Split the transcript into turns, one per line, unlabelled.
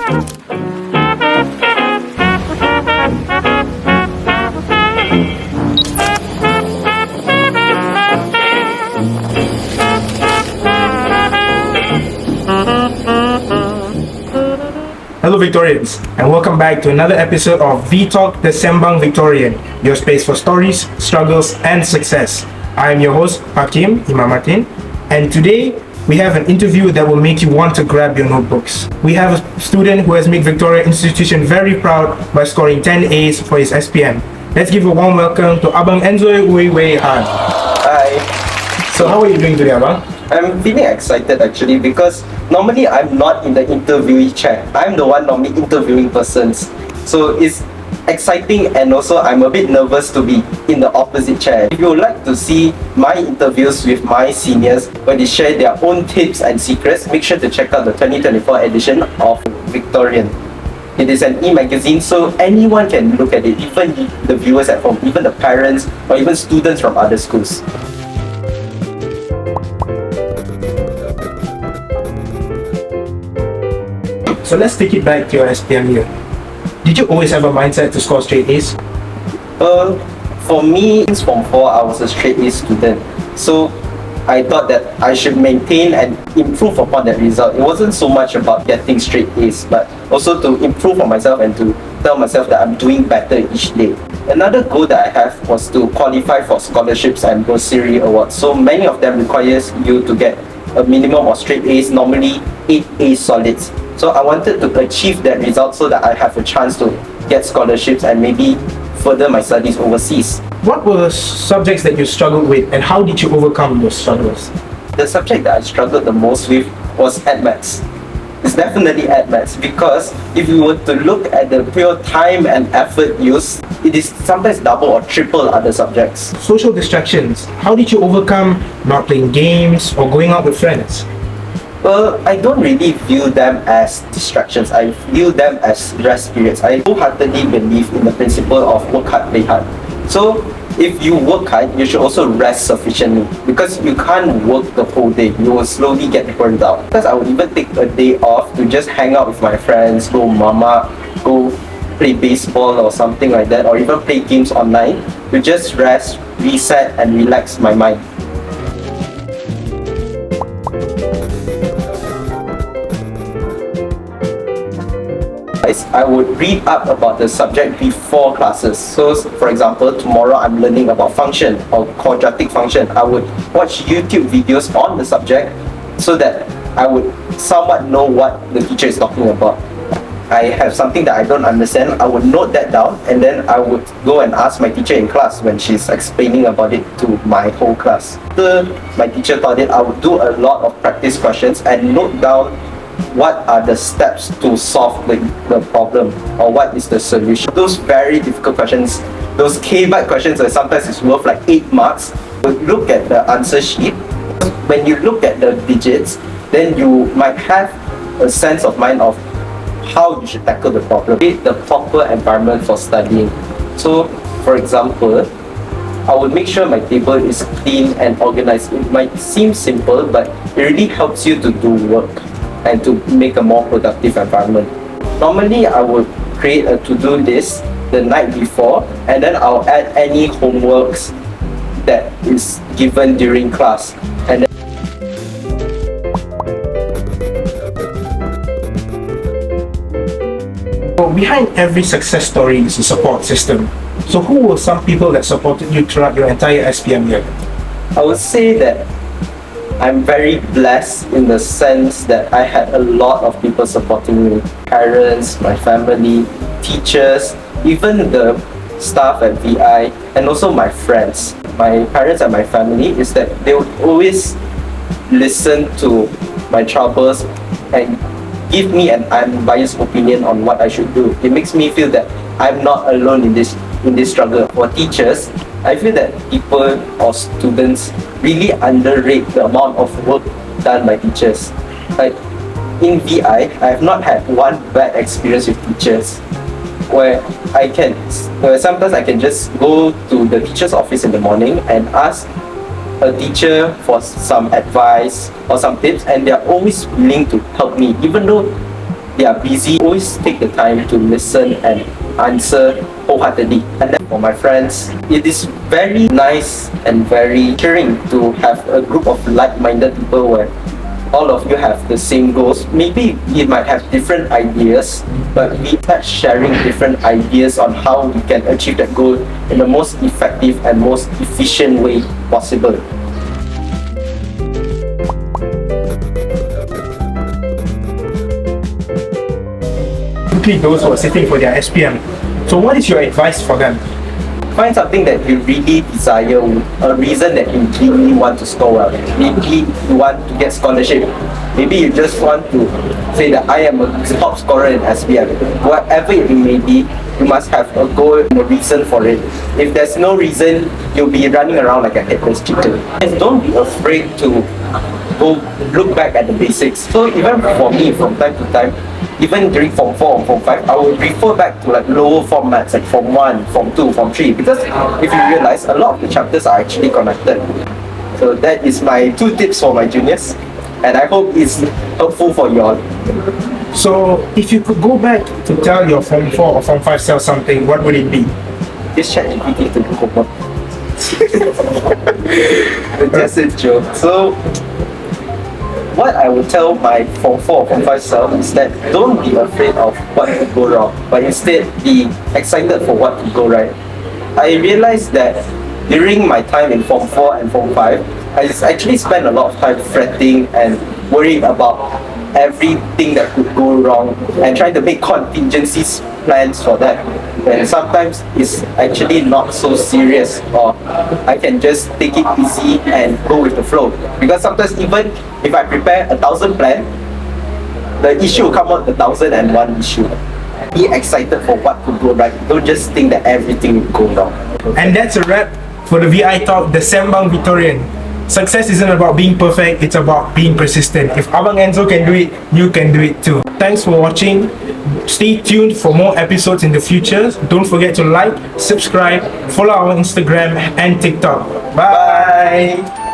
Hello Victorians, and welcome back to another episode of V-Talk the Sembang Victorian, your space for stories, struggles, and success. I am your host, Haqim, Imaan, and today we have an interview that will make you want to grab your notebooks. We have a student who has made Victoria Institution very proud by scoring 10 A's for his SPM. Let's give a warm welcome to Abang Enzo Ooi Wei Han.
Hi.
So how are you doing today, Abang?
I'm feeling excited actually because normally I'm not in the interviewee chair. I'm the one normally interviewing persons. So it's exciting and also I'm a bit nervous to be in the opposite chair. If you would like to see my interviews with my seniors where they share their own tips and secrets, make sure to check out the 2024 edition of Victorian. It is an e-magazine, so anyone can look at it, even the viewers at home, even the parents or even students from other schools.
So let's take it back to your SPM year. Did you always have a mindset to score straight A's?
For me, since Form 4, I was a straight A student. So I thought that I should maintain and improve upon that result. It wasn't so much about getting straight A's, but also to improve on myself and to tell myself that I'm doing better each day. Another goal that I have was to qualify for scholarships and bursary awards. So many of them requires you to get a minimum of straight A's, normally 8 A solids. So I wanted to achieve that result so that I have a chance to get scholarships and maybe further my studies overseas.
What were the subjects that you struggled with and how did you overcome those struggles?
The subject that I struggled the most with was maths. It's definitely maths because if you were to look at the pure time and effort used, it is sometimes double or triple other subjects.
Social distractions. How did you overcome not playing games or going out with friends?
Well, I don't really view them as distractions. I view them as rest periods. I wholeheartedly believe in the principle of work hard, play hard. So, if you work hard, you should also rest sufficiently because you can't work the whole day. You will slowly get burned out. Because I would even take a day off to just hang out with my friends, go mama, go play baseball or something like that, or even play games online to just rest, reset, and relax my mind. I would read up about the subject before classes. So, for example, tomorrow I'm learning about function or quadratic function. I would watch YouTube videos on the subject so that I would somewhat know what the teacher is talking about. I have something that I don't understand, I would note that down and then I would go and ask my teacher in class when she's explaining about it to my whole class. After my teacher taught it, I would do a lot of practice questions and note down what are the steps to solve the problem or what is the solution. Those very difficult questions, those K-byte questions that sometimes is worth like 8 marks, but look at the answer sheet. When you look at the digits, then you might have a sense of mind of how you should tackle the problem. Create the proper environment for studying. So, for example, I would make sure my table is clean and organized. It might seem simple, but it really helps you to do work and to make a more productive environment. Normally, I would create a to-do list the night before and then I'll add any homeworks that is given during class. And then
behind every success story is a support system. So who were some people that supported you throughout your entire SPM year?
I would say that I'm very blessed in the sense that I had a lot of people supporting me. Parents, my family, teachers, even the staff at VI, and also my friends. My parents and my family is that they would always listen to my troubles and give me an unbiased opinion on what I should do. It makes me feel that I'm not alone in this struggle. For teachers, I feel that people or students really underrate the amount of work done by teachers. Like in VI, I have not had one bad experience with teachers where sometimes I can just go to the teacher's office in the morning and ask a teacher for some advice or some tips, and they're always willing to help me, even though they are busy, always take the time to listen and answer wholeheartedly. And then for my friends, it is very nice and very cheering to have a group of like-minded people where all of you have the same goals. Maybe we might have different ideas, but we start sharing different ideas on how we can achieve that goal in the most effective and most efficient way possible.
Those who are sitting for their SPM. So what is your advice for them?
Find something that you really desire, a reason that you really want to score well. Maybe you want to get scholarship. Maybe you just want to say that I am a top scorer in SPM. Whatever it may be, you must have a goal and a reason for it. If there's no reason, you'll be running around like a headless chicken. And don't be afraid to go look back at the basics. So even for me, from time to time, even during Form 4 or Form 5, I would refer back to like lower formats like Form 1, Form 2, Form 3, because if you realize, a lot of the chapters are actually connected. So that is my 2 tips for my juniors, and I hope it's helpful for you all.
So if you could go back to tell your Form 4 or Form 5 self something, what would it be?
Just chat GPT to do homework. Just a joke. So what I would tell my Form 4 or Form 5 self is that don't be afraid of what could go wrong, but instead be excited for what could go right. I realized that during my time in Form 4 and Form 5, I actually spent a lot of time fretting and worrying about everything that could go wrong and trying to make contingencies plans for that. And sometimes it's actually not so serious, or I can just take it easy and go with the flow. Because sometimes even if I prepare 1,000 plan, the issue will come out 1,001 issue. Be excited for what could go right. Don't just think that everything will go wrong.
And that's a wrap for the VI Talk, the Sembang Victorian. Success isn't about being perfect, it's about being persistent. If Abang Enzo can do it, you can do it too. Thanks for watching. Stay tuned for more episodes in the future. Don't forget to like, subscribe, follow our Instagram and TikTok. Bye.